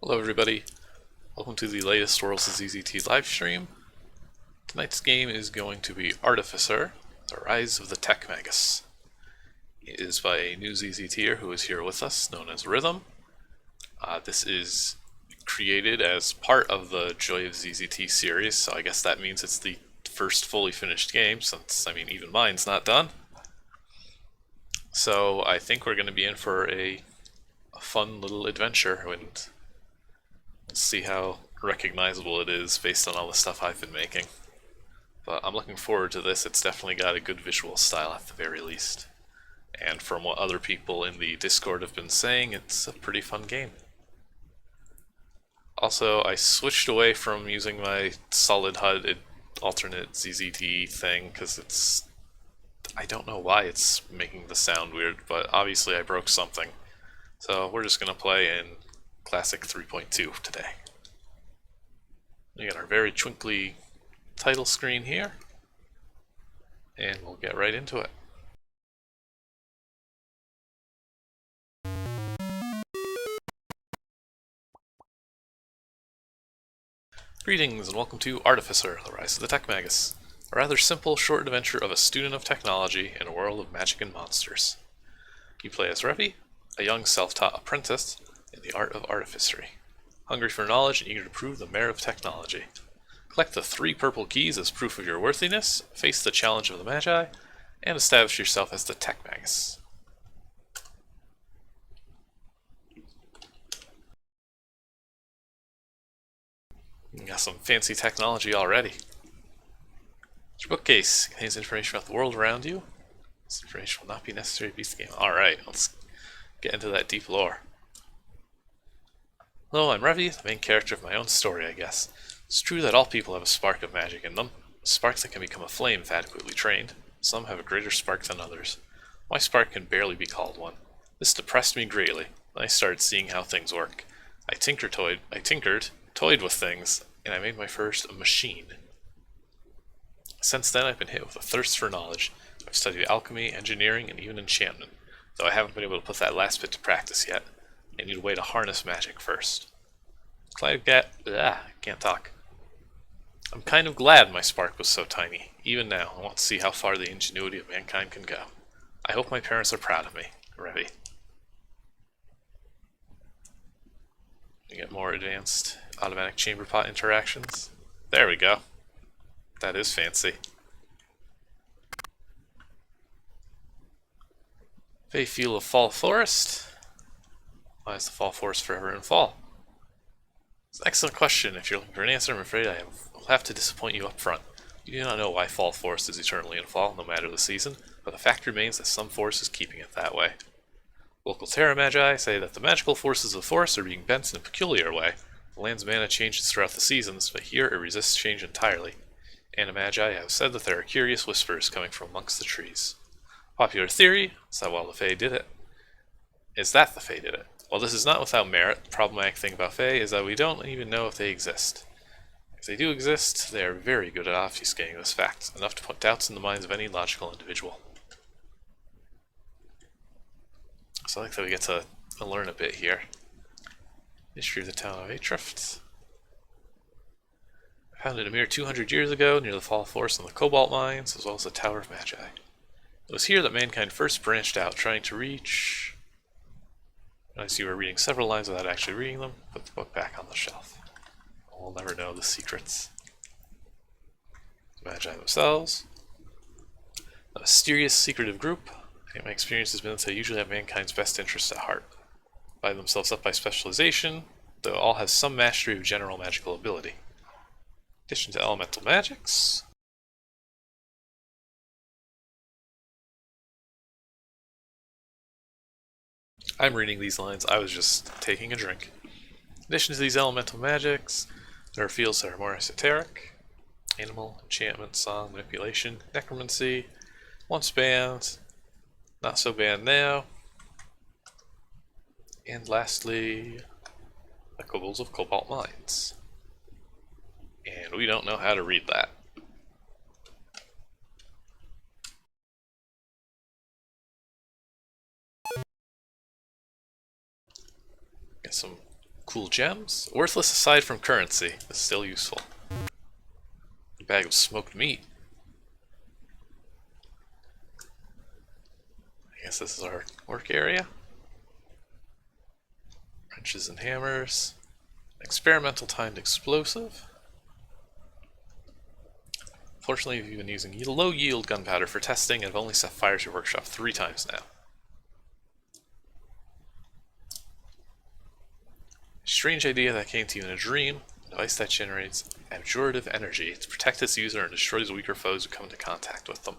Hello everybody, welcome to the latest Worlds of ZZT livestream. Tonight's game is going to be Artificer, The Rise of the Techmagus. It is by a new ZZTer who is here with us, known as Rithm. This is created as part of the Joy of ZZT series, so I guess that means it's the first fully finished game, since, even mine's not done. So I think we're going to be in for a fun little adventure, and see how recognizable it is based on all the stuff I've been making. But I'm looking forward to this. It's definitely got a good visual style at the very least. And from what other people in the Discord have been saying, it's a pretty fun game. Also, I switched away from using my solid HUD alternate ZZT thing because I don't know why it's making the sound weird, but obviously I broke something. So we're just going to play in Classic 3.2 today. We got our very twinkly title screen here, and we'll get right into it. Greetings and welcome to Artificer, The Rise of the Techmagus, a rather simple, short adventure of a student of technology in a world of magic and monsters. You play as Revi, a young self-taught apprentice in the art of artificery, hungry for knowledge and eager to prove the merit of technology. Collect the 3 purple keys as proof of your worthiness, face the challenge of the Magi, and establish yourself as the Techmagus. You got some fancy technology already. Your bookcase contains information about the world around you. This information will not be necessary to beat the game. Alright, let's get into that deep lore. Hello, I'm Revi, the main character of my own story, I guess. It's true that all people have a spark of magic in them, a spark that can become a flame if adequately trained. Some have a greater spark than others. My spark can barely be called one. This depressed me greatly. Then I started seeing how things work. I tinkered, toyed with things, and I made my first machine. Since then, I've been hit with a thirst for knowledge. I've studied alchemy, engineering, and even enchantment, though I haven't been able to put that last bit to practice yet. I need a way to harness magic first. Can't talk. I'm kind of glad my spark was so tiny. Even now, I want to see how far the ingenuity of mankind can go. I hope my parents are proud of me. Revi. We get more advanced automatic chamber pot interactions. There we go. That is fancy. Fey Feel of Fall Forest. Why is the Fall Forest forever in fall? It's an excellent question. If you're looking for an answer, I'm afraid I will have to disappoint you up front. You do not know why Fall Forest is eternally in fall, no matter the season, but the fact remains that some force is keeping it that way. Local Terra Magi say that the magical forces of the forest are being bent in a peculiar way. The land's mana changes throughout the seasons, but here it resists change entirely. Magi have said that there are curious whispers coming from amongst the trees. Popular theory is that the Fae did it. While this is not without merit, the problematic thing about Fae is that we don't even know if they exist. If they do exist, they are very good at obfuscating this fact, enough to put doubts in the minds of any logical individual. So I like that we get to learn a bit here. History of the town of Atrift. Founded a mere 200 years ago near the Fall Forest and the Cobalt Mines, as well as the Tower of Magi. It was here that mankind first branched out, trying to reach... I see we're reading several lines without actually reading them. Put the book back on the shelf. We'll never know the secrets. The Magi themselves. A mysterious, secretive group. I think my experience has been that they usually have mankind's best interests at heart. Divide themselves up by specialization, though all have some mastery of general magical ability. In addition to elemental magics... I'm reading these lines, I was just taking a drink. In addition to these elemental magics, there are fields that are more esoteric. Animal, enchantment, song, manipulation, necromancy, once banned, not so banned now. And lastly, the Kobolds of Cobalt Mines. And we don't know how to read that. Get some Cool gems. Worthless aside from currency, but still useful. A bag of smoked meat. I guess this is our work area. Wrenches and hammers. Experimental timed explosive. Fortunately, we've been using low yield gunpowder for testing and have only set fire to your workshop 3 times now. Strange idea that came to you in a dream. A device that generates abjurative energy to protect its user and destroys weaker foes who come into contact with them.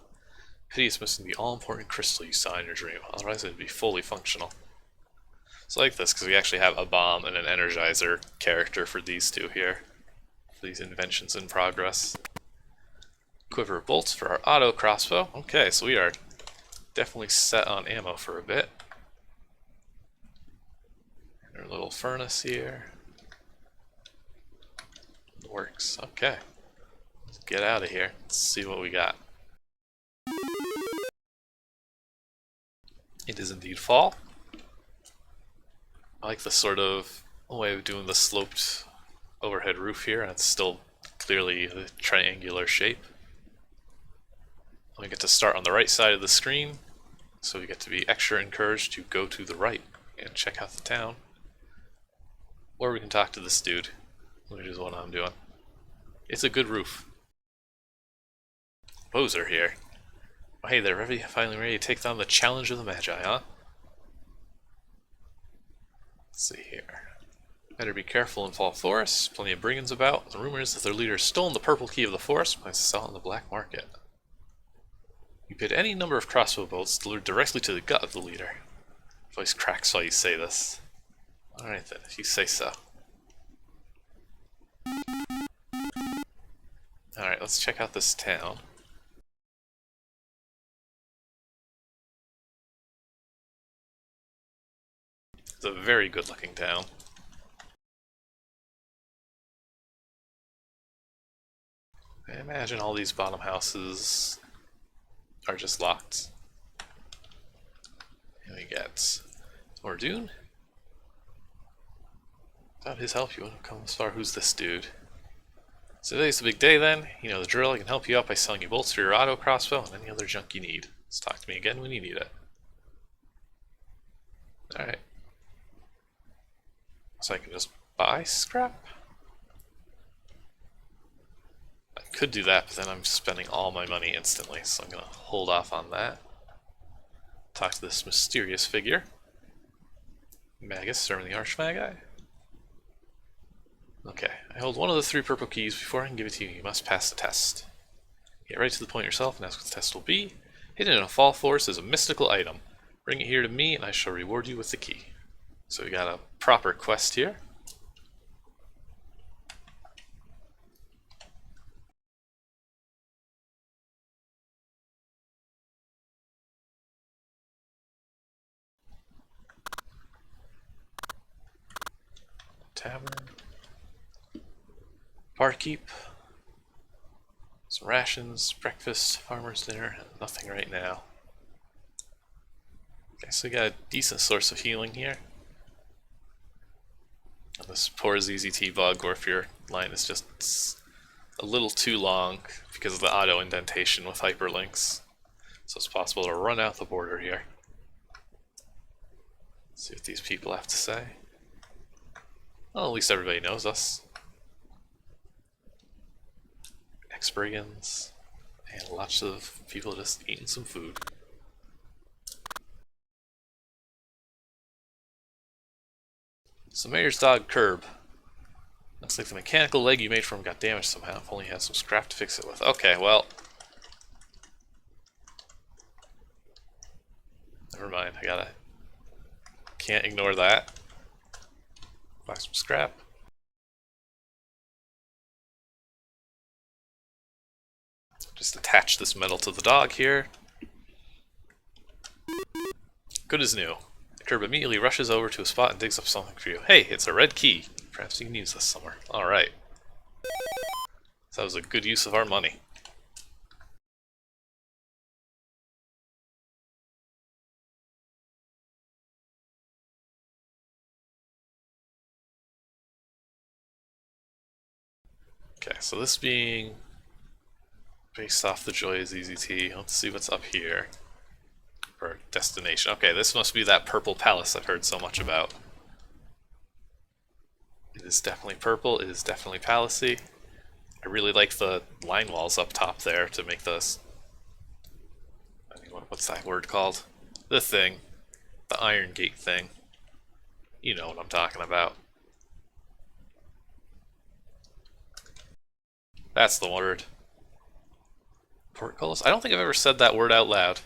Pity it's missing the all-important crystal you saw in your dream, otherwise it would be fully functional. So I like this because we actually have a bomb and an energizer character for these two here. For these inventions in progress. Quiver of bolts for our auto crossbow. Okay, so we are definitely set on ammo for a bit. And our little furnace here. Works. Okay. Let's get out of here. Let's see what we got. It is indeed fall. I like the sort of way of doing the sloped overhead roof here, and it's still clearly a triangular shape. We get to start on the right side of the screen, so we get to be extra encouraged to go to the right and check out the town. Or we can talk to this dude, which is what I'm doing. It's a good roof. Bozer here. Oh, hey there, Revi, finally ready to take down the challenge of the Magi, huh? Let's see here. Better be careful in Fall Forest. Plenty of brigands about. The rumor is that their leader has stolen the purple key of the forest and plans to sell it on the black market. You bid any number of crossbow bolts delivered directly to the gut of the leader. Voice cracks while you say this. Alright then, if you say so. Alright, let's check out this town. It's a very good looking town. I imagine all these bottom houses are just locked. And we get Ordoon. Without his help, you wouldn't have come this far. Who's this dude? So today's the big day then. You know the drill. I can help you out by selling you bolts for your auto crossbow and any other junk you need. Just talk to me again when you need it. Alright. So I can just buy scrap? I could do that, but then I'm spending all my money instantly, so I'm going to hold off on that. Talk to this mysterious figure. Magus, serving the Archmagi. Okay, I hold one of the 3 purple keys. Before I can give it to you, you must pass the test. Get right to the point yourself and ask what the test will be. Hidden in a fall forest is a mystical item. Bring it here to me and I shall reward you with the key. So we got a proper quest here. Tavern. Barkeep. Some rations, breakfast, farmer's dinner, and nothing right now. Okay, so we got a decent source of healing here. And this poor ZZT bug, or if your line is just a little too long because of the auto indentation with hyperlinks. So it's possible to run out the border here. Let's see what these people have to say. Well, at least everybody knows us. Ex-brigands, and lots of people just eating some food. So Mayor's dog Curb. Looks like the mechanical leg you made for him got damaged somehow. If only you had some scrap to fix it with. Okay, well. Never mind, can't ignore that. Buy some scrap. Just attach this metal to the dog here. Good as new. Curb immediately rushes over to a spot and digs up something for you. Hey, it's a red key. Perhaps you can use this somewhere. Alright. So that was a good use of our money. Okay, so this being based off the Joy of ZZT, let's see what's up here. For destination. Okay, this must be that purple palace I've heard so much about. It is definitely purple, it is definitely palacey. I really like the line walls up top there to make this... I mean, what's that word called? The thing. The Iron Gate thing. You know what I'm talking about. That's the word. Portcullis? I don't think I've ever said that word out loud.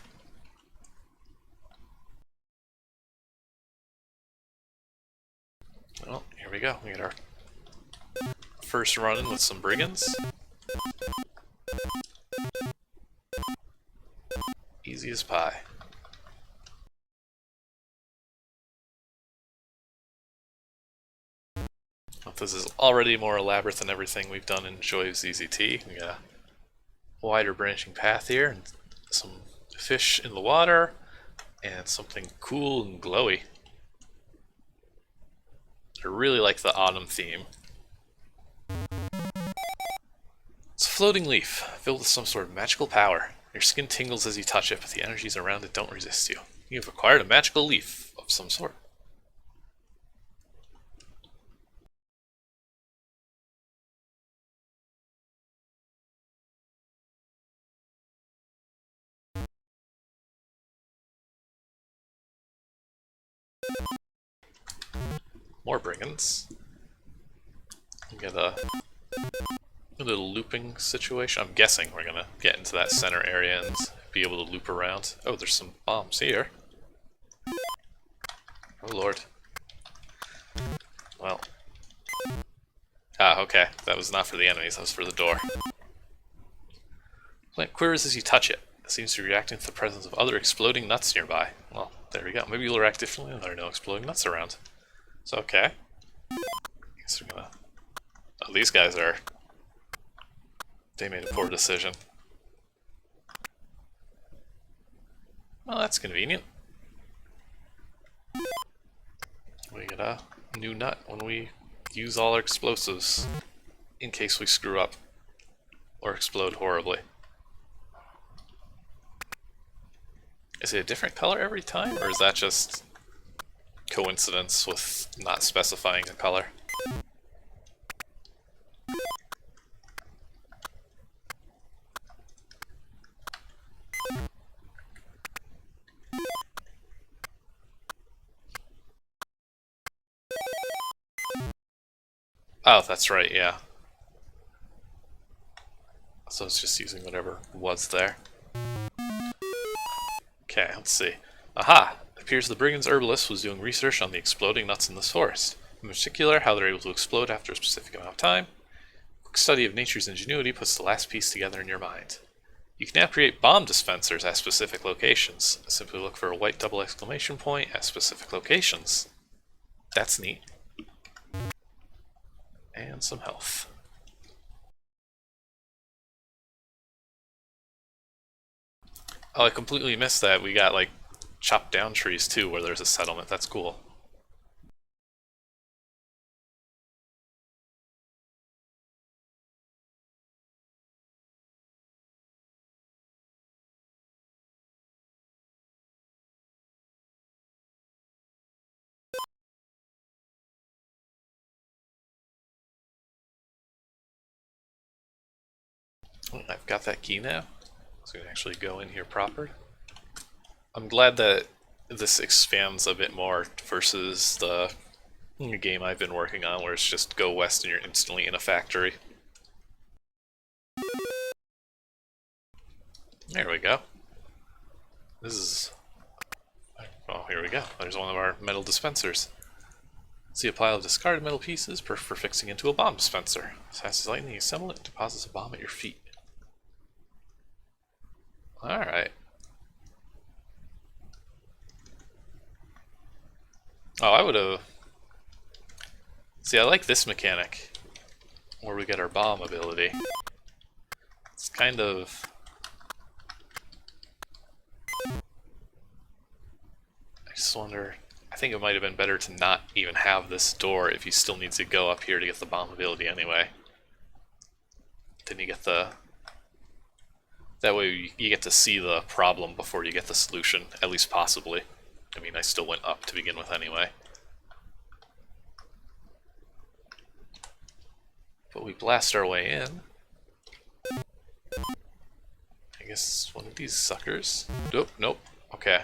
Well, here we go. We get our first run-in with some brigands. Easy as pie. Well, this is already more elaborate than everything we've done in Joy of ZZT. We got a wider branching path here, and some fish in the water, and something cool and glowy. I really like the autumn theme. It's a floating leaf, filled with some sort of magical power. Your skin tingles as you touch it, but the energies around it don't resist you. You have acquired a magical leaf of some sort. More brigands. We get a little looping situation. I'm guessing we're gonna get into that center area and be able to loop around. Oh, there's some bombs here. Oh lord. Well. Ah, okay. That was not for the enemies, that was for the door. Plant quivers as you touch it. It seems to be reacting to the presence of other exploding nuts nearby. Well, there we go. Maybe you'll react differently when there are no exploding nuts around. So, okay. Guess we're gonna... Oh, these guys are... They made a poor decision. Well, that's convenient. We get a new nut when we use all our explosives in case we screw up or explode horribly. Is it a different color every time, or is that just coincidence with not specifying a color? Oh, that's right, yeah. So it's just using whatever was there. Okay, let's see. Aha! It appears the brigand's herbalist was doing research on the exploding nuts in this forest. In particular, how they're able to explode after a specific amount of time. A quick study of nature's ingenuity puts the last piece together in your mind. You can now create bomb dispensers at specific locations. Simply look for a white double exclamation point at specific locations. That's neat. And some health. Oh, I completely missed that. We got, like, chopped down trees, too, where there's a settlement. That's cool. I've got that key now. So we can actually go in here proper. I'm glad that this expands a bit more versus the game I've been working on where it's just go west and you're instantly in a factory. There we go. This is... Oh, here we go. There's one of our metal dispensers. See a pile of discarded metal pieces, perfect for fixing into a bomb dispenser. As fast as lightning, you assemble it and deposits a bomb at your feet. Alright. Oh, I would've... See, I like this mechanic, where we get our bomb ability. It's kind of... I just wonder... I think it might have been better to not even have this door if you still need to go up here to get the bomb ability anyway. Then you get the... That way you get to see the problem before you get the solution, at least possibly. I mean, I still went up to begin with anyway. But we blast our way in. I guess one of these suckers. Nope, nope. Okay.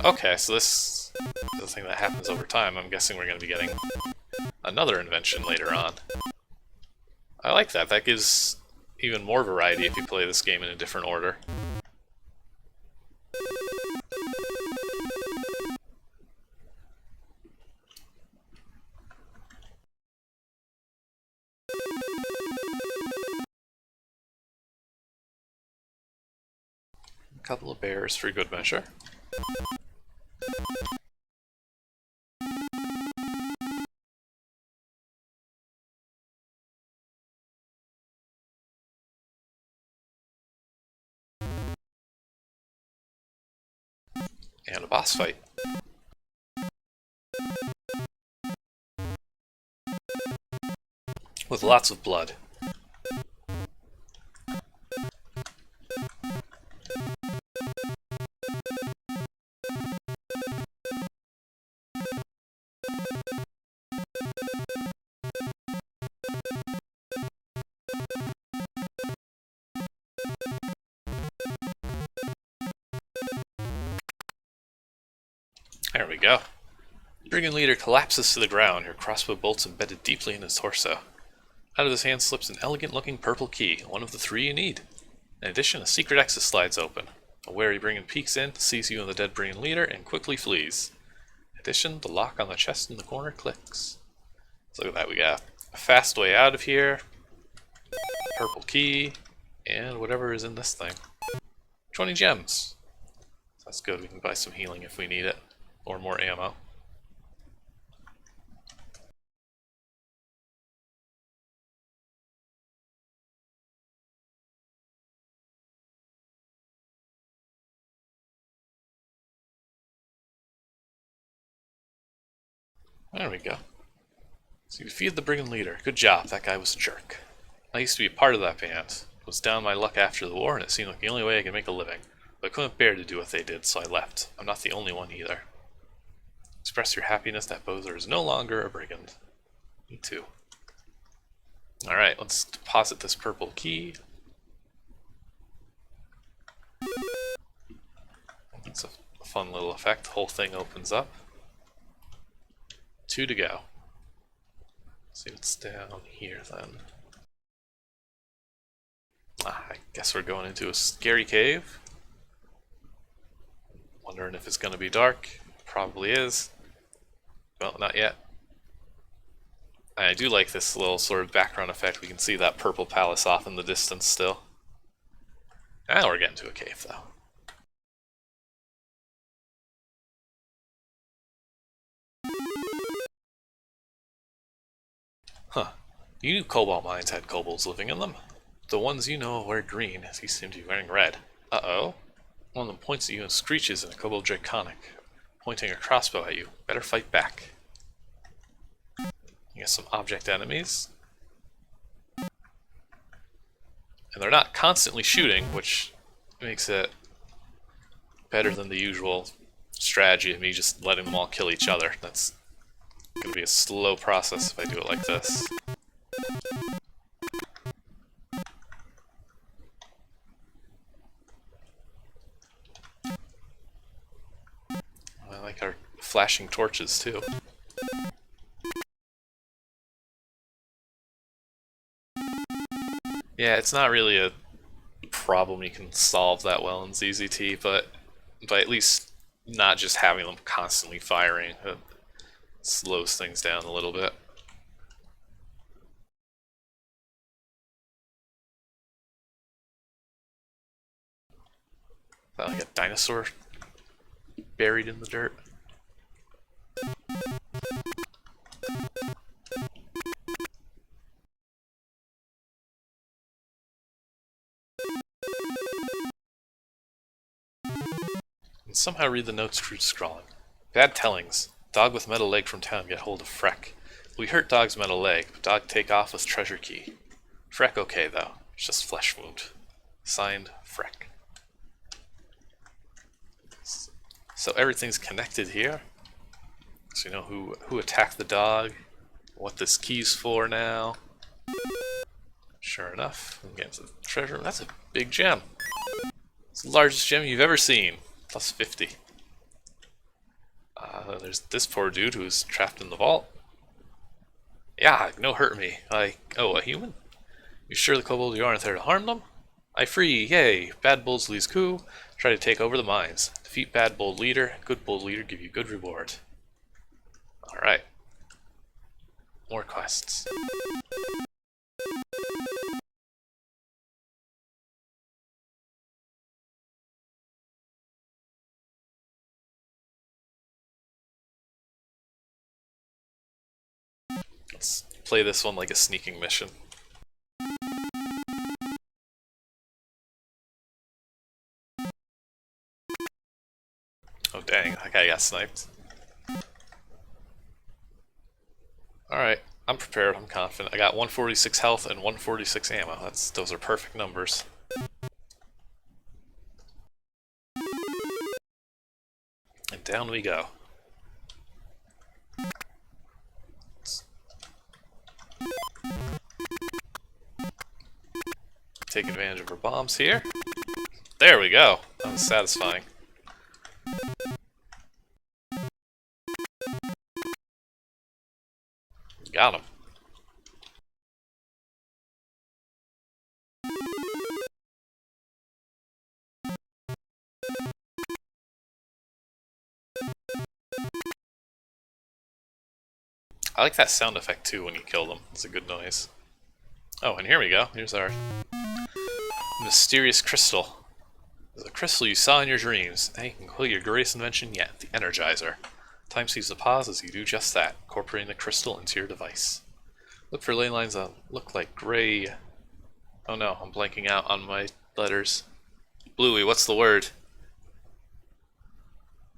Okay, so this is a thing that happens over time. I'm guessing we're going to be getting another invention later on. I like that. That gives even more variety if you play this game in a different order. A couple of bears for good measure. And a boss fight. With lots of blood. There we go. Brigand leader collapses to the ground, her crossbow bolts embedded deeply in his torso. Out of his hand slips an elegant-looking purple key, one of the 3 you need. In addition, a secret exit slides open. A wary brigand peeks in, sees you and the dead brigand leader, and quickly flees. In addition, the lock on the chest in the corner clicks. So look at that, we got a fast way out of here, purple key, and whatever is in this thing. 20 gems. That's good, we can buy some healing if we need it. Or more ammo. There we go. So you defeated the brigand leader. Good job, that guy was a jerk. I used to be a part of that band. It was down my luck after the war, and it seemed like the only way I could make a living. But I couldn't bear to do what they did, so I left. I'm not the only one either. Express your happiness that Bowser is no longer a brigand. Me too. Alright, let's deposit this purple key. That's a fun little effect. The whole thing opens up. 2 to go. Let's see what's down here then. I guess we're going into a scary cave. Wondering if it's going to be dark. Probably is. Well, not yet. I do like this little sort of background effect. We can see that purple palace off in the distance still. Now we're getting to a cave, though. Huh. You knew Cobalt Mines had kobolds living in them. The ones you know wear green. These seem to be wearing red. Uh-oh. One of them points at you and screeches in a kobold draconic, pointing a crossbow at you. Better fight back. You got some object enemies. And they're not constantly shooting, which makes it better than the usual strategy of me just letting them all kill each other. That's going to be a slow process if I do it like this. I like our flashing torches too. Yeah, it's not really a problem you can solve that well in ZZT, but at least not just having them constantly firing. It slows things down a little bit. Is that like a dinosaur buried in the dirt? And somehow read the notes Trude's scrawling. Bad tellings. Dog with metal leg from town get hold of Freck. We hurt dog's metal leg, but dog take off with treasure key. Freck okay though. It's just flesh wound. Signed, Freck. So everything's connected here. So you know who attacked the dog, what this key's for now. Sure enough, we get to the treasure room. That's a big gem. It's the largest gem you've ever seen. Plus 50. There's this poor dude who's trapped in the vault. Yeah, no hurt me. Oh, a human? You sure the kobolds aren't there to harm them? I free, yay! Bad Bull's leads coup. Try to take over the mines. Defeat bad bold leader. Good bold leader give you good reward. Alright. More quests. Let's play this one like a sneaking mission. Oh dang, that guy got sniped. Alright, I'm prepared, I'm confident. I got 146 health and 146 ammo. Those are perfect numbers. And down we go. Take advantage of her bombs here. There we go. That was satisfying. Got him. I like that sound effect too when you kill them. It's a good noise. Oh, and here we go. Here's our mysterious crystal. It's a crystal you saw in your dreams. Hey, you can call your greatest invention yet, the Energizer. Time seems to pause as you do just that, incorporating the crystal into your device. Look for ley lines that look like gray. Oh no, I'm blanking out on my letters. Bluey, what's the word?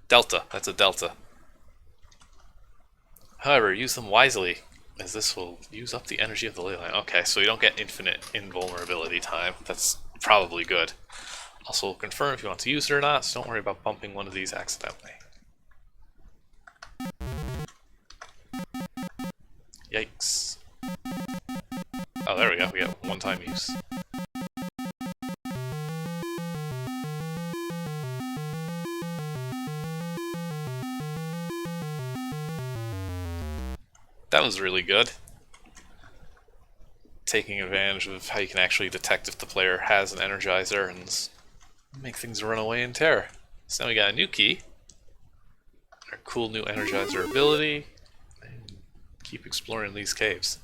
Delta. That's a delta. However, use them wisely, as this will use up the energy of the ley line. Okay, so you don't get infinite invulnerability time. That's probably good. Also, confirm if you want to use it or not, so don't worry about bumping one of these accidentally. Yikes. Oh, there we go. We got one-time use. That was really good. Taking advantage of how you can actually detect if the player has an Energizer and make things run away in terror. So now we got a new key. Our cool new Energizer ability. And keep exploring these caves.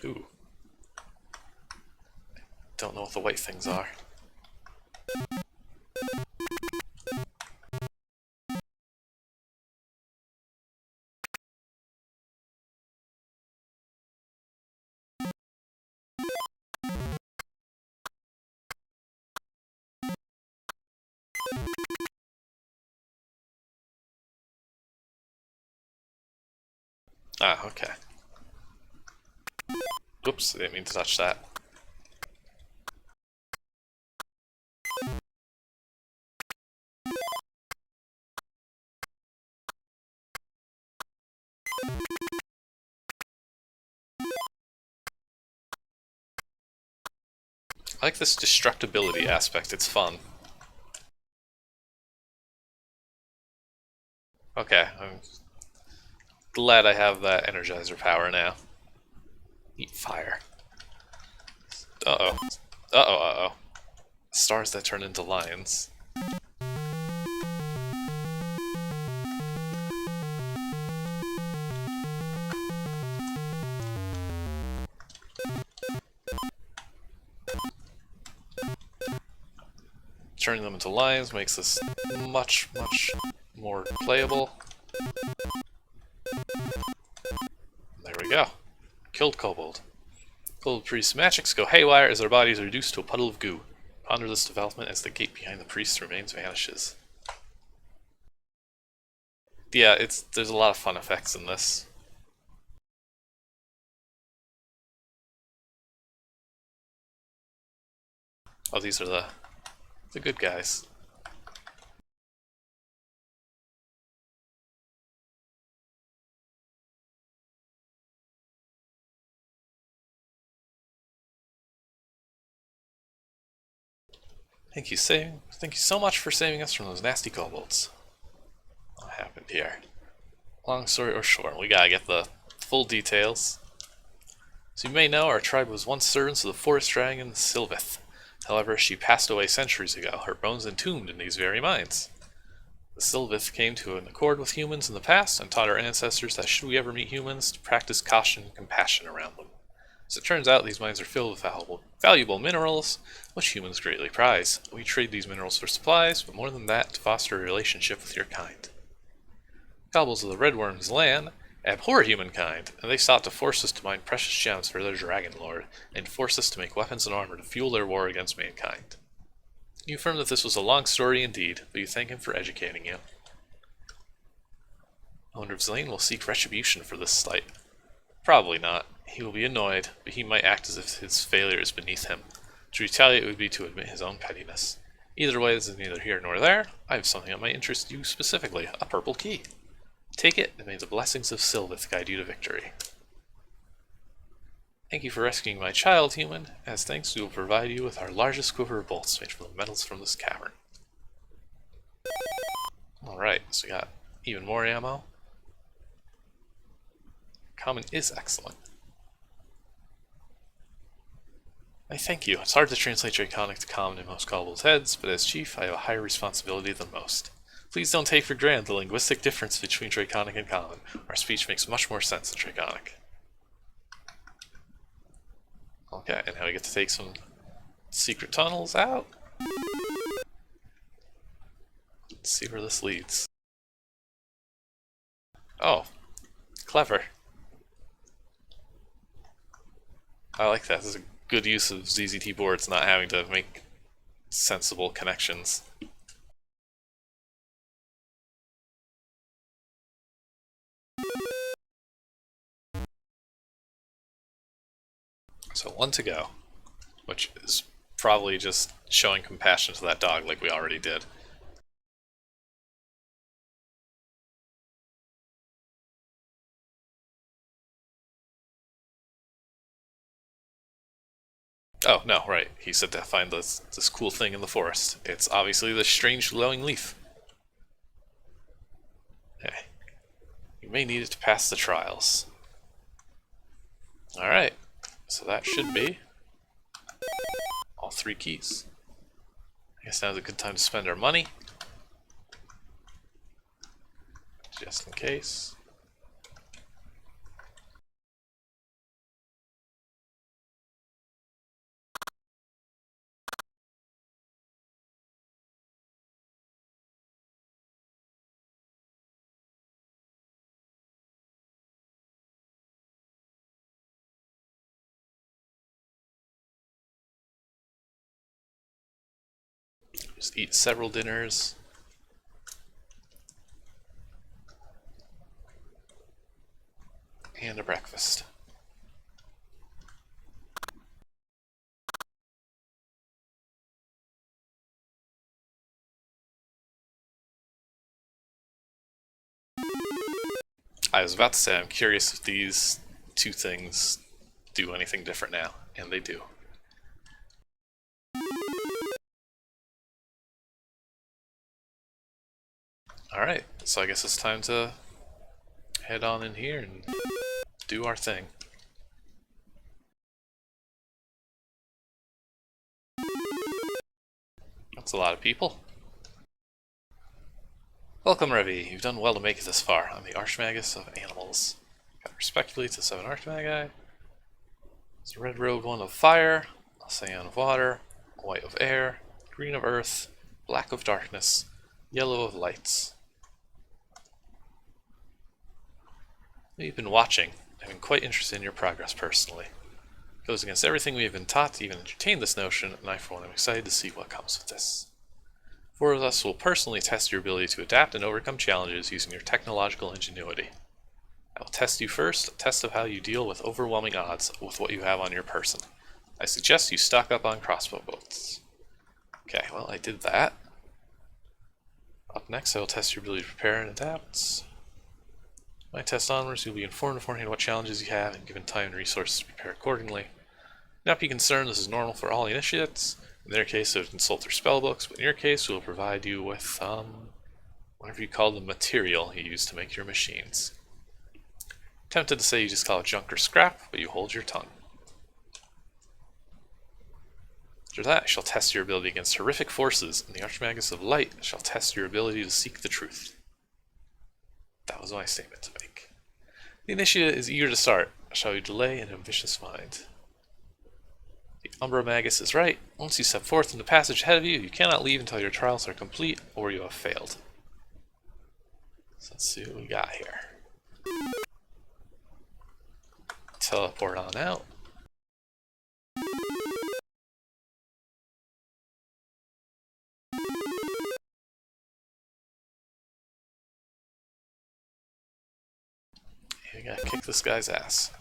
Ooh. Don't know what the white things are. Ah, okay. Oops, I didn't mean to touch that. I like this destructibility aspect, it's fun. Okay, I'm glad I have that Energizer power now. Eat fire. Uh-oh. Uh-oh, uh-oh. Stars that turn into lions. Turning them into lions makes this much, much more playable. There we go. Killed Kobold. Kobold priest's magics go haywire as their bodies are reduced to a puddle of goo. Ponder this development as the gate behind the priest remains vanishes. yeah, there's a lot of fun effects in this. Oh, these are the good guys. Thank you so much for saving us from those nasty kobolds. What happened here? Long story or short, we gotta get the full details. As you may know, our tribe was once servants of the forest dragon Sylvith. However, she passed away centuries ago, her bones entombed in these very mines. The Sylvith came to an accord with humans in the past and taught our ancestors that should we ever meet humans, to practice caution and compassion around them. As it turns out, these mines are filled with valuable minerals, which humans greatly prize. We trade these minerals for supplies, but more than that, to foster a relationship with your kind. Kobolds of the Redworm's land abhor humankind, and they sought to force us to mine precious gems for their dragon lord, and force us to make weapons and armor to fuel their war against mankind. You affirm that this was a long story indeed, but you thank him for educating you. I wonder if Zlane will seek retribution for this slight. Probably not. He will be annoyed, but he might act as if his failure is beneath him. To retaliate would be to admit his own pettiness. Either way, this is neither here nor there. I have something that might interest you specifically, a purple key. Take it, and may the blessings of Sylvith guide you to victory. Thank you for rescuing my child, human. As thanks, we will provide you with our largest quiver of bolts made from the metals from this cavern. Alright, so we got even more ammo. Common is excellent. I thank you. It's hard to translate Draconic to common in most kobolds' heads, but as chief, I have a higher responsibility than most. Please don't take for granted the linguistic difference between Draconic and common. Our speech makes much more sense than Draconic. Okay, and now we get to take some secret tunnels out. Let's see where this leads. Oh, clever. I like that. This is a good use of ZZT boards, not having to make sensible connections. So 1 to go, which is probably just showing compassion to that dog like we already did. Oh, no, right. He said to find this cool thing in the forest. It's obviously the strange glowing leaf. Okay. You may need it to pass the trials. Alright. So that should be all 3 keys. I guess now's a good time to spend our money. Just in case. Just eat several dinners. And a breakfast. I was about to say, I'm curious if these 2 things do anything different now, and they do. Alright, so I guess it's time to head on in here and do our thing. That's a lot of people. Welcome, Revi. You've done well to make it this far. I'm the Archmagus of Animals. Got respectively to 7 Archmagi. It's a red robe one of fire, a cyan of water, a white of air, green of earth, black of darkness, yellow of lights. You've been watching. I've been quite interested in your progress personally. It goes against everything we have been taught to even entertain this notion, and I for one am excited to see what comes of this. Four of us will personally test your ability to adapt and overcome challenges using your technological ingenuity. I will test you first, a test of how you deal with overwhelming odds with what you have on your person. I suggest you stock up on crossbow bolts. Okay, well, I did that. Up next, I will test your ability to prepare and adapt. My test onwards, you'll be informed beforehand what challenges you have and given time and resources to prepare accordingly. Do not be concerned, this is normal for all initiates. In their case, they would consult their spellbooks, but in your case, we will provide you with, whatever you call the material you use to make your machines. Tempted to say you just call it junk or scrap, but you hold your tongue. After that, I shall test your ability against horrific forces, and the Artificer of Light shall test your ability to seek the truth. That was my statement to make. The initiate is eager to start. Shall you delay an ambitious mind? The Umbromagus is right. Once you step forth in the passage ahead of you, you cannot leave until your trials are complete, or you have failed. So let's see what we got here. Teleport on out. You gotta kick this guy's ass.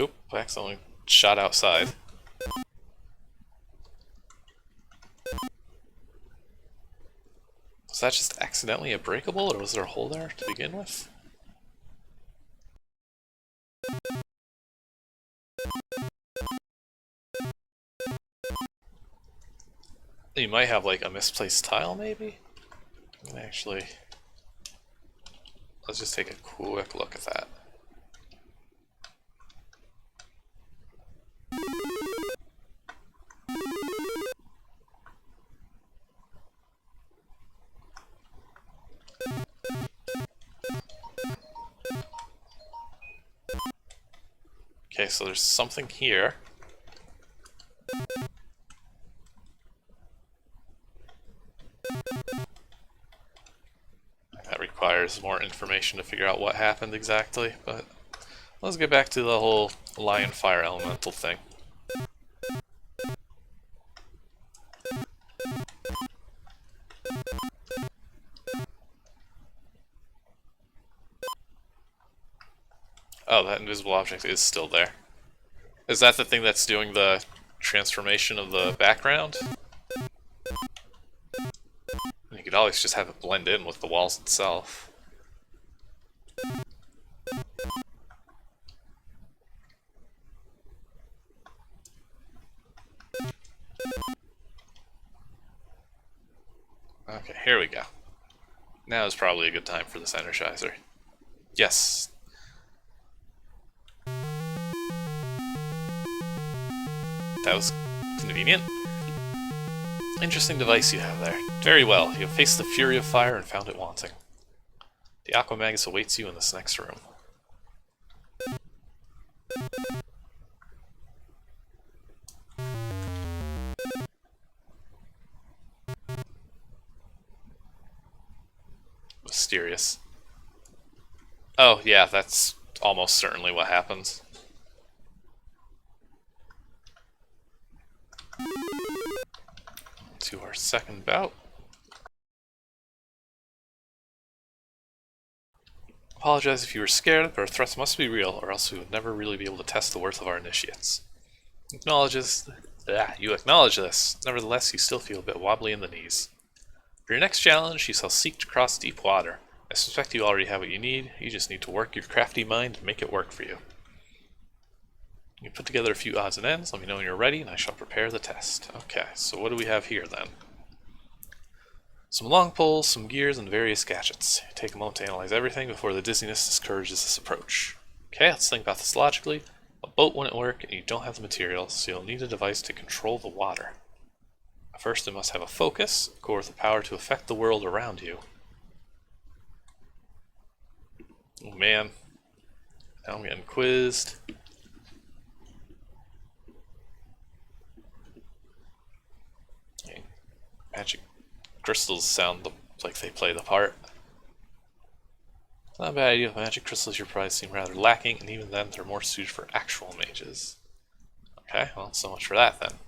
Oop, I accidentally shot outside. Was that just accidentally a breakable, or was there a hole there to begin with? You might have like a misplaced tile, maybe? Actually, let's just take a quick look at that. Okay, so there's something here. That requires more information to figure out what happened exactly, but let's get back to the whole lion fire elemental thing. Oh, that invisible object is still there. Is that the thing that's doing the transformation of the background? You could always just have it blend in with the walls itself. Okay, here we go. Now is probably a good time for this Energizer. Yes. That was convenient. Interesting device you have there. Very well, you have faced the fury of fire and found it wanting. The Aquamagus awaits you in this next room. Mysterious. Oh, yeah, that's almost certainly what happens. To our second bout. Apologize if you were scared, but our threats must be real, or else we would never really be able to test the worth of our initiates. You acknowledge this. Nevertheless, you still feel a bit wobbly in the knees. For your next challenge, you shall seek to cross deep water. I suspect you already have what you need. You just need to work your crafty mind and make it work for you. You can put together a few odds and ends. Let me know when you're ready, and I shall prepare the test. Okay, so what do we have here then? Some long poles, some gears, and various gadgets. Take a moment to analyze everything before the dizziness discourages this approach. Okay, let's think about this logically. A boat wouldn't work, and you don't have the materials, so you'll need a device to control the water. First, it must have a focus, a core with the power to affect the world around you. Oh man, now I'm getting quizzed. Magic crystals sound like they play the part. Not a bad idea. Magic crystals your prize seem rather lacking, and even then they're more suited for actual mages. Okay, well, so much for that then.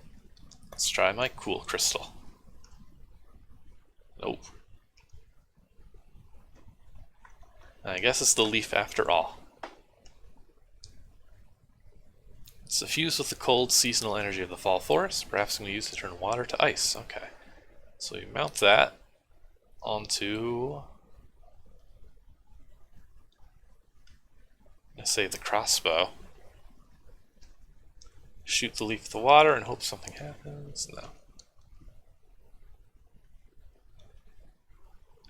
Let's try my cool crystal. Nope. I guess it's the leaf after all. It's suffused with the cold seasonal energy of the fall forest. Perhaps we can use to turn water to ice. Okay. So you mount that onto, let's say, the crossbow. Shoot the leaf with the water and hope something happens. No.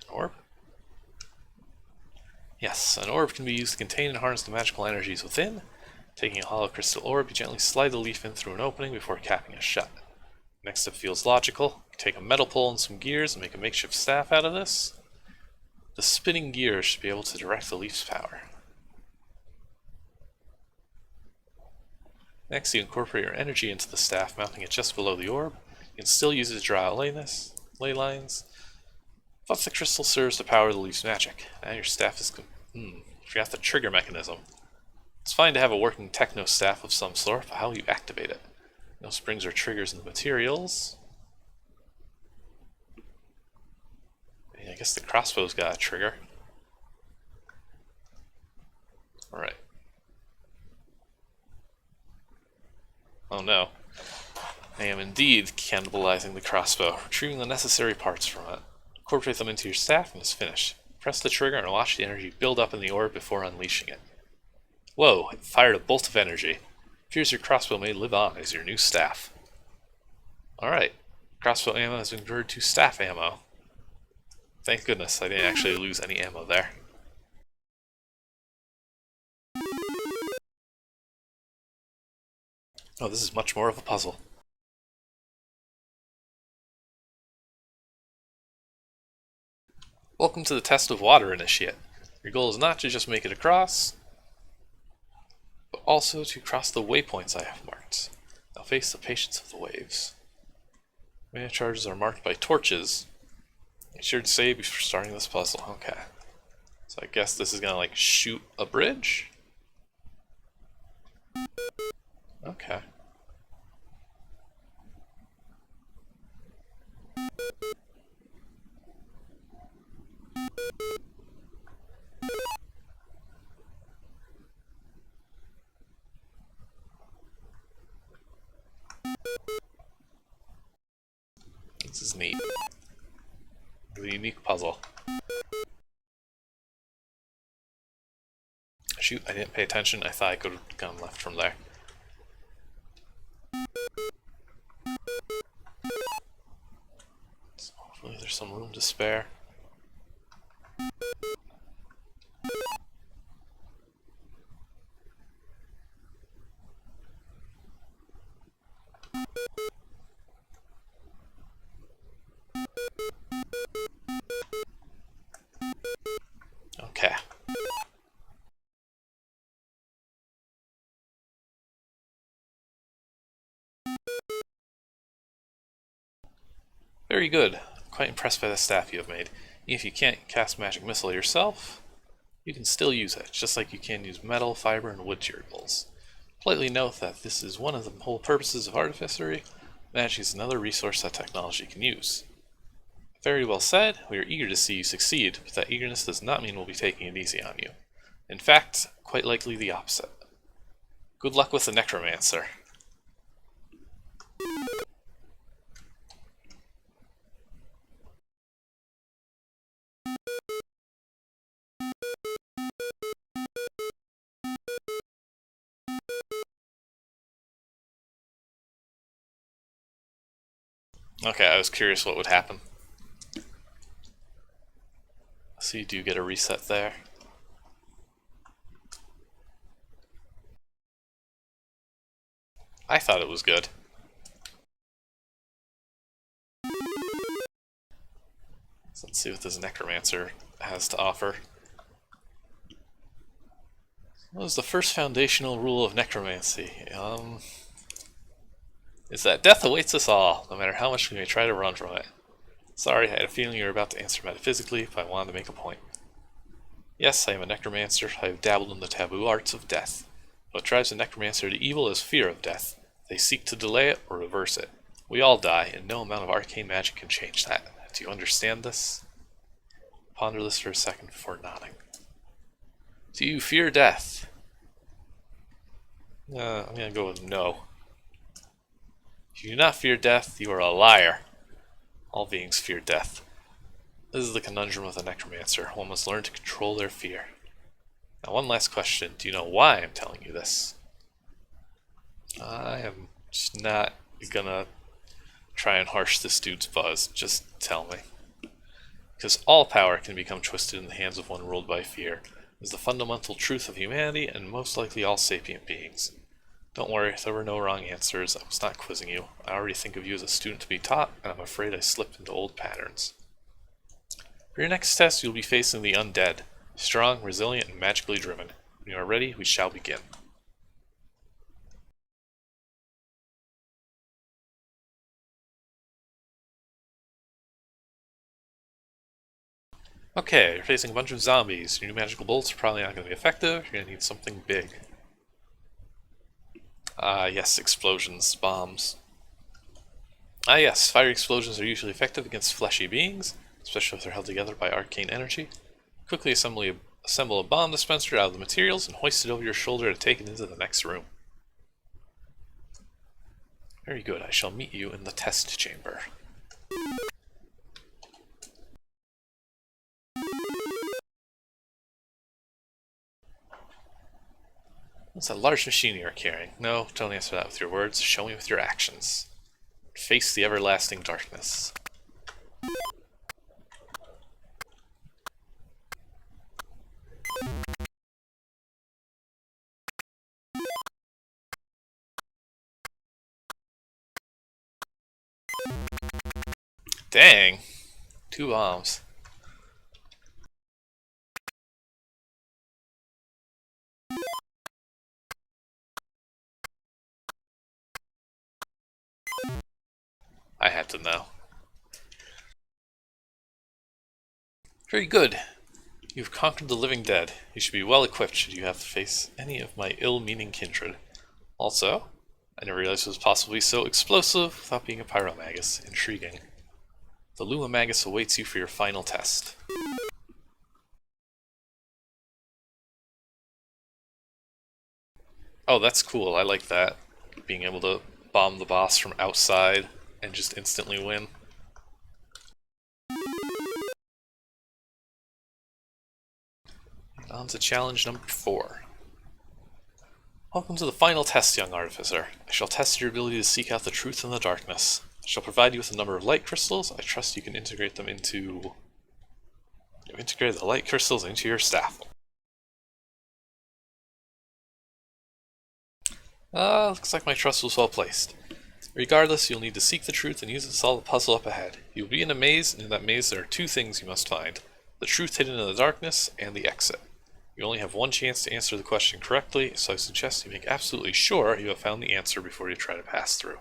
An orb? Yes, an orb can be used to contain and harness the magical energies within. Taking a hollow crystal orb, you gently slide the leaf in through an opening before capping it shut. Next step feels logical. You take a metal pole and some gears and make a makeshift staff out of this. The spinning gears should be able to direct the leaf's power. Next, you incorporate your energy into the staff, mounting it just below the orb. You can still use it to draw out ley lines. But the crystal serves to power the leaf's magic. Now your staff is forgot the trigger mechanism. It's fine to have a working techno staff of some sort, but how will you activate it? No springs or triggers in the materials. I guess the crossbow's got a trigger. Alright. Oh no. I am indeed cannibalizing the crossbow, retrieving the necessary parts from it. Incorporate them into your staff and it's finished. Press the trigger and watch the energy build up in the orb before unleashing it. Whoa, it fired a bolt of energy. Appears your crossbow may live on as your new staff. Alright, crossbow ammo has been converted to staff ammo. Thank goodness I didn't actually lose any ammo there. Oh, this is much more of a puzzle. Welcome to the test of water, Initiate. Your goal is not to just make it across, but also to cross the waypoints I have marked. Now face the patience of the waves. Mana charges are marked by torches. Make sure to save before starting this puzzle. Okay. So I guess this is gonna like shoot a bridge? Okay. This is neat. A unique puzzle. Shoot, I didn't pay attention. I thought I could have gone left from there. So hopefully there's some room to spare. Okay. Very good. Quite impressed by the staff you have made. If you can't cast magic missile yourself, you can still use it, just like you can use metal, fiber, and wood materials. Politely note that this is one of the whole purposes of Artificer. Magic is another resource that technology can use. Very well said. We are eager to see you succeed, but that eagerness does not mean we'll be taking it easy on you. In fact, quite likely the opposite. Good luck with the Necromancer. Okay, I was curious what would happen. So you do get a reset there. I thought it was good. So let's see what this Necromancer has to offer. What is the first foundational rule of Necromancy? Is that death awaits us all, no matter how much we may try to run from it. Sorry, I had a feeling you were about to answer metaphysically, but I wanted to make a point. Yes, I am a necromancer. I have dabbled in the taboo arts of death. What drives a necromancer to evil is fear of death. They seek to delay it or reverse it. We all die, and no amount of arcane magic can change that. Do you understand this? Ponder this for a second before nodding. Do you fear death? I'm gonna go with no. If you do not fear death, you are a liar. All beings fear death. This is the conundrum of the necromancer. One must learn to control their fear. Now, one last question. Do you know why I'm telling you this? I am just not gonna try and harsh this dude's buzz. Just tell me. Because all power can become twisted in the hands of one ruled by fear. It is the fundamental truth of humanity and most likely all sapient beings. Don't worry, there were no wrong answers. I was not quizzing you. I already think of you as a student to be taught, and I'm afraid I slipped into old patterns. For your next test, you'll be facing the undead. Strong, resilient, and magically driven. When you are ready, we shall begin. Okay, you're facing a bunch of zombies. Your new magical bolts are probably not going to be effective. You're going to need something big. Yes, explosions, bombs. Yes, fire explosions are usually effective against fleshy beings, especially if they're held together by arcane energy. Quickly assemble a bomb dispenser out of the materials and hoist it over your shoulder to take it into the next room. Very good, I shall meet you in the test chamber. What's that large machine you are carrying? No, don't answer that with your words, show me with your actions. Face the everlasting darkness. Dang! 2 bombs. I had to know. Very good. You've conquered the living dead. You should be well equipped should you have to face any of my ill-meaning kindred. Also, I never realized it was possible to be so explosive without being a pyromagus. Intriguing. The Lumamagus awaits you for your final test. Oh, that's cool. I like that. Being able to bomb the boss from outside and just instantly win. On to challenge number 4. Welcome to the final test, young Artificer. I shall test your ability to seek out the truth in the darkness. I shall provide you with a number of light crystals. I trust you can integrate them into... Integrate the light crystals into your staff. Looks like my trust was well placed. Regardless, you'll need to seek the truth and use it to solve the puzzle up ahead. You'll be in a maze, and in that maze there are 2 things you must find. The truth hidden in the darkness, and the exit. You only have 1 chance to answer the question correctly, so I suggest you make absolutely sure you have found the answer before you try to pass through.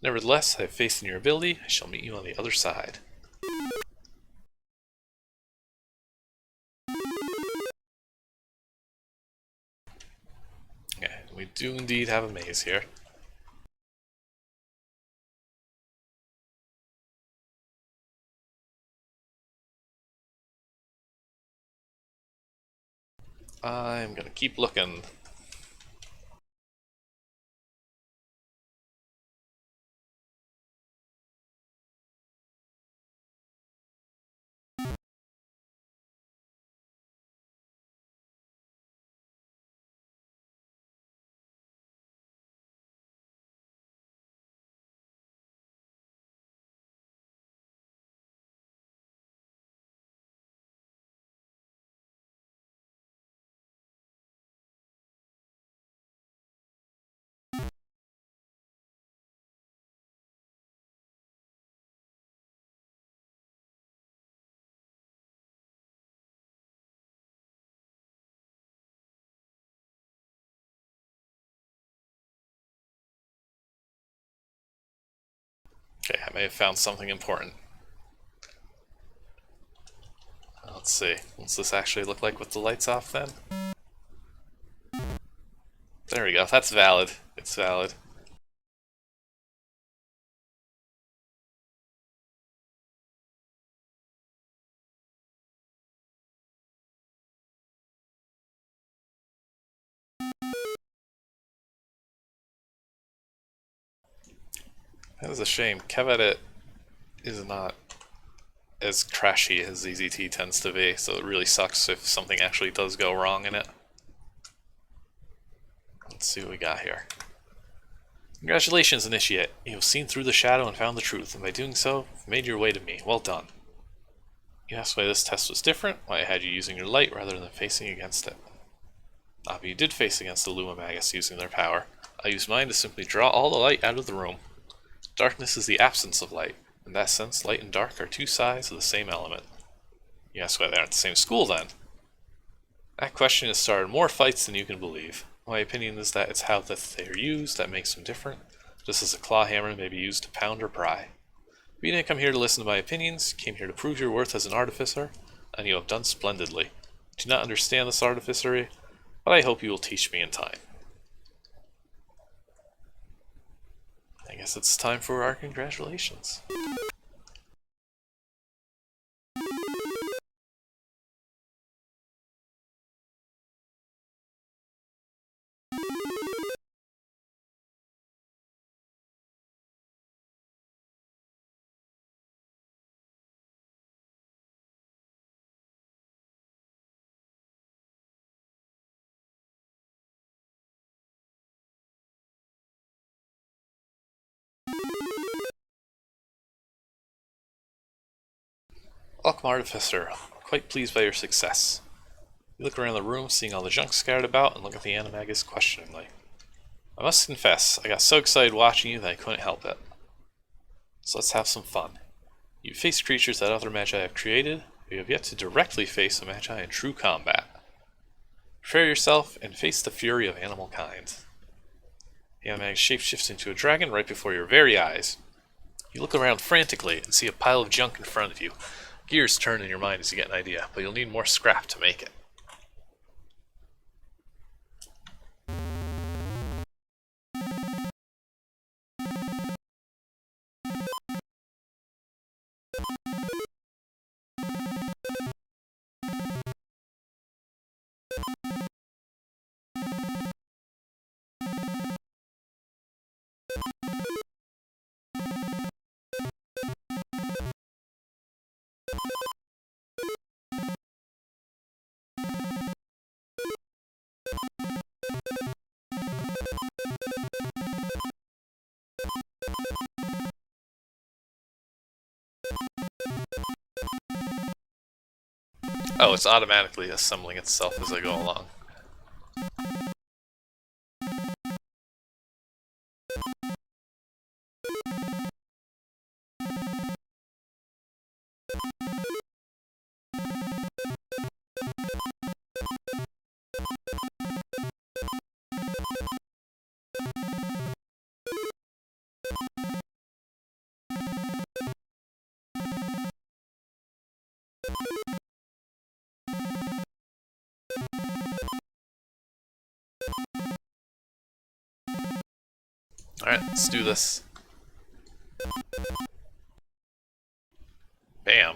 Nevertheless, I have faith in your ability. I shall meet you on the other side. Okay, we do indeed have a maze here. I'm gonna keep looking. Okay, I may have found something important. Let's see. What's this actually look like with the lights off then? There we go. That's valid. It's valid. That is a shame. Kevedit is not as trashy as ZZT tends to be, so it really sucks if something actually does go wrong in it. Let's see what we got here. Congratulations, Initiate. You have seen through the shadow and found the truth, and by doing so, you've made your way to me. Well done. You asked why this test was different, why I had you using your light rather than facing against it. Ah, but you did face against the Techmagus using their power. I used mine to simply draw all the light out of the room. Darkness is the absence of light. In that sense, light and dark are two sides of the same element. You ask why they aren't the same school then? That question has started more fights than you can believe. My opinion is that it's how that they are used that makes them different, just as a claw hammer may be used to pound or pry. But you didn't come here to listen to my opinions, you came here to prove your worth as an artificer, and you have done splendidly. I do not understand this artificery, but I hope you will teach me in time. I guess it's time for our congratulations. Welcome, Artificer. I'm quite pleased by your success. You look around the room, seeing all the junk scattered about, and look at the Techmagus questioningly. I must confess, I got so excited watching you that I couldn't help it. So let's have some fun. You face creatures that other magi have created, but you have yet to directly face a magi in true combat. Prepare yourself and face the fury of animal kind. The Techmagus shapeshifts into a dragon right before your very eyes. You look around frantically and see a pile of junk in front of you. Gears turn in your mind as you get an idea, but you'll need more scrap to make it. Oh, it's automatically assembling itself as I go along. Alright, let's do this. Bam.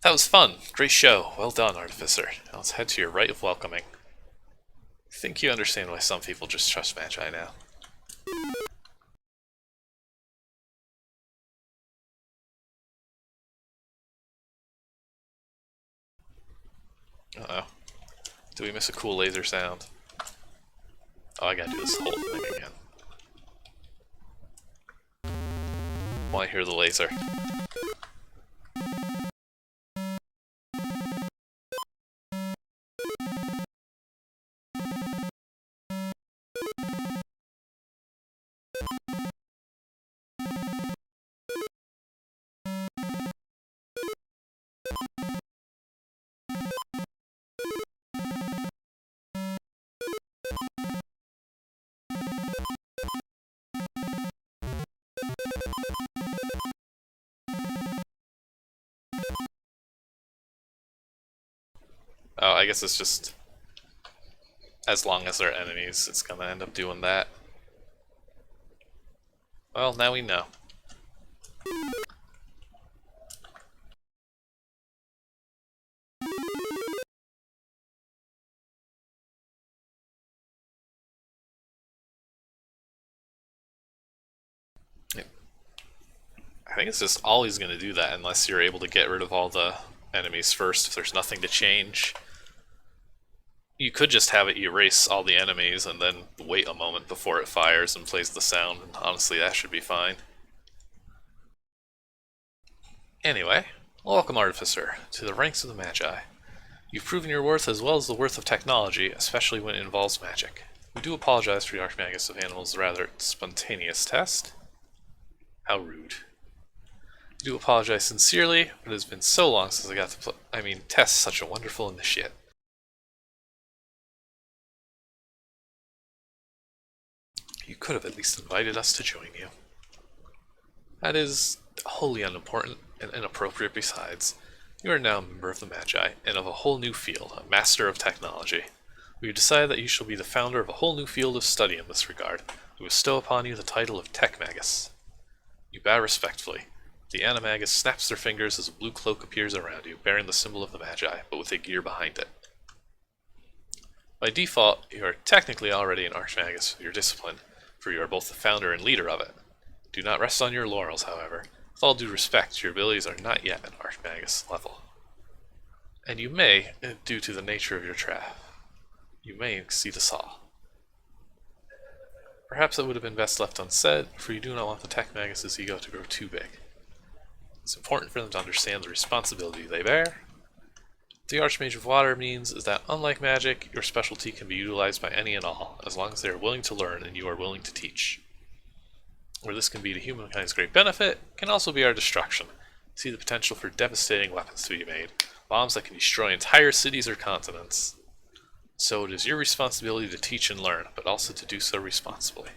That was fun. Great show. Well done, Artificer. Now let's head to your rite of welcoming. I think you understand why some people just trust Magi now. Uh-oh. Did we miss a cool laser sound? Oh, I gotta do this whole thing again. Want to hear the laser. Oh, I guess it's just as long as they're enemies, it's gonna end up doing that. Well, now we know. I think it's just always going to do that unless you're able to get rid of all the enemies first. If there's nothing to change, you could just have it erase all the enemies and then wait a moment before it fires and plays the sound, and honestly that should be fine. Anyway, welcome Artificer to the ranks of the Magi. You've proven your worth as well as the worth of technology, especially when it involves magic. We do apologize for the Archmagus of Animal's rather spontaneous test. How rude. I do apologize sincerely, but it has been so long since I got to test such a wonderful initiate. You could have at least invited us to join you. That is wholly unimportant and inappropriate besides. You are now a member of the Magi, and of a whole new field, a master of technology. We have decided that you shall be the founder of a whole new field of study in this regard. We bestow upon you the title of Techmagus. You bow respectfully. The Animagus snaps their fingers as a blue cloak appears around you, bearing the symbol of the Magi, but with a gear behind it. By default, you are technically already an Archmagus with your discipline, for you are both the founder and leader of it. Do not rest on your laurels, however. With all due respect, your abilities are not yet at Archmagus level. And you may, due to the nature of your trap, you may exceed us all. Perhaps it would have been best left unsaid, for you do not want the Techmagus' ego to grow too big. It's important for them to understand the responsibility they bear. What the Archmage of Water means is that, unlike magic, your specialty can be utilized by any and all, as long as they are willing to learn and you are willing to teach. Where this can be to humankind's great benefit, can also be our destruction. See the potential for devastating weapons to be made, bombs that can destroy entire cities or continents. So it is your responsibility to teach and learn, but also to do so responsibly.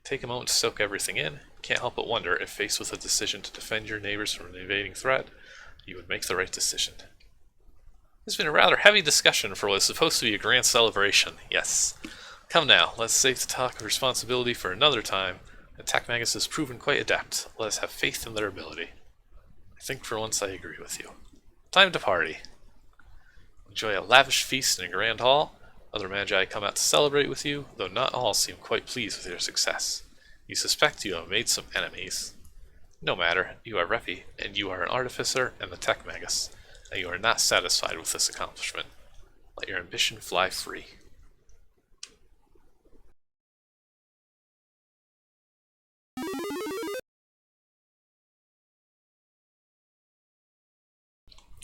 Take a moment to soak everything in. Can't help but wonder if faced with a decision to defend your neighbors from an invading threat, you would make the right decision. There's been a rather heavy discussion for what is supposed to be a grand celebration, yes. Come now, let's save the talk of responsibility for another time. The Techmagus has proven quite adept. Let us have faith in their ability. I think for once I agree with you. Time to party. Enjoy a lavish feast in a grand hall. Other Magi come out to celebrate with you, though not all seem quite pleased with your success. You suspect you have made some enemies. No matter, you are Revi, and you are an Artificer and the Techmagus, and you are not satisfied with this accomplishment. Let your ambition fly free.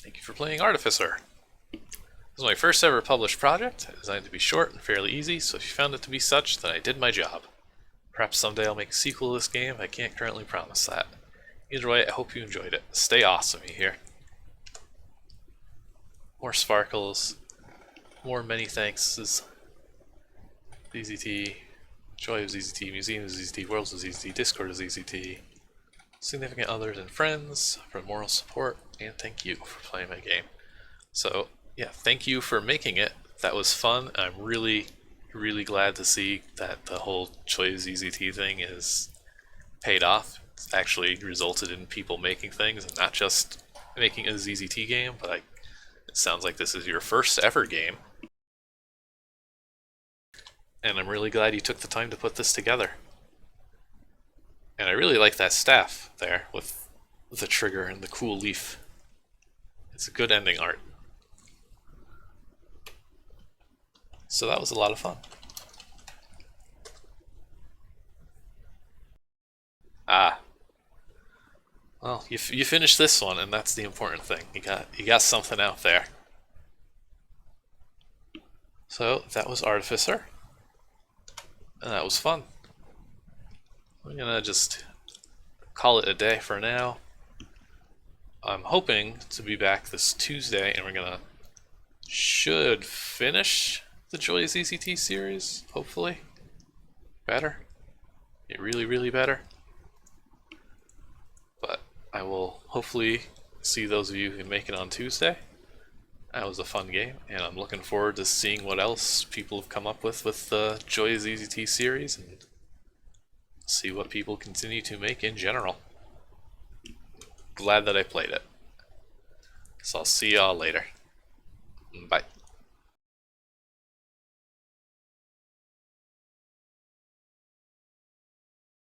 Thank you for playing Artificer. This is my first ever published project, designed to be short and fairly easy, so if you found it to be such, then I did my job. Perhaps someday I'll make a sequel to this game, I can't currently promise that. Either way, I hope you enjoyed it. Stay awesome, you hear? More sparkles, more many thankses. ZZT, Joy of ZZT, Museum of ZZT, Worlds of ZZT, Discord of ZZT, significant others and friends for moral support, and thank you for playing my game. So, yeah, thank you for making it. That was fun. I'm really glad to see that the whole Joy of ZZT thing is paid off. It's actually resulted in people making things and not just making a ZZT game, but it sounds like this is your first ever game. And I'm really glad you took the time to put this together. And I really like that staff there with the trigger and the cool leaf. It's a good ending art. So that was a lot of fun. Well, you finished this one, and that's the important thing. You got something out there. So that was Artificer, and that was fun. I'm gonna just call it a day for now. I'm hoping to be back this Tuesday, and we're should finish the Joy of ZZT series, hopefully. Better. Get really better. But I will hopefully see those of you who can make it on Tuesday. That was a fun game, and I'm looking forward to seeing what else people have come up with the Joy ZZT series, and see what people continue to make in general. Glad that I played it. So I'll see y'all later. Bye.